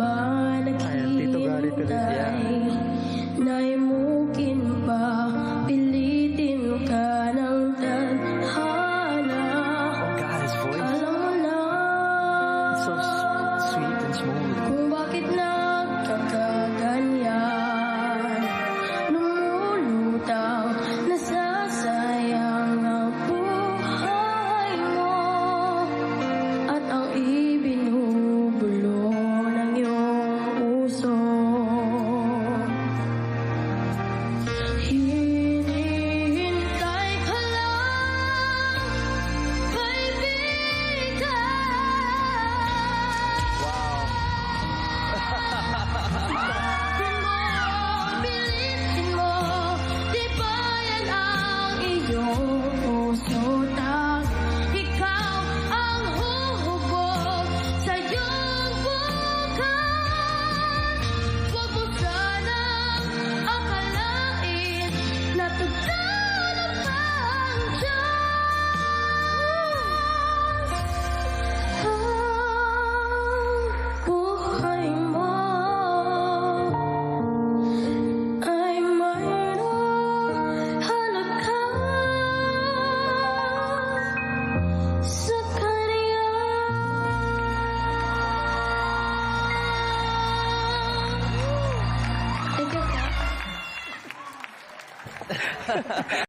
ba naghihintay? Naimukin pa, pilitin ka ng tadhana. Oh God, his voice. Alam mo na It's so sweet and smooth. kung bakit nagkakaganyan. Lumulutang, nasasayang ang buhay mo, at ang ibinubulo ng iyong puso. Hinihintay ka lang, kaibigan. Pilitin mo, di ba yan ang iyong puso? Ikaw ang huhubog sa iyong bukas. Huwag mo sanang akalain na tugtog ang Diyos. Ang buhay mo ay mayroong halaga sa Kanya. Thank you po.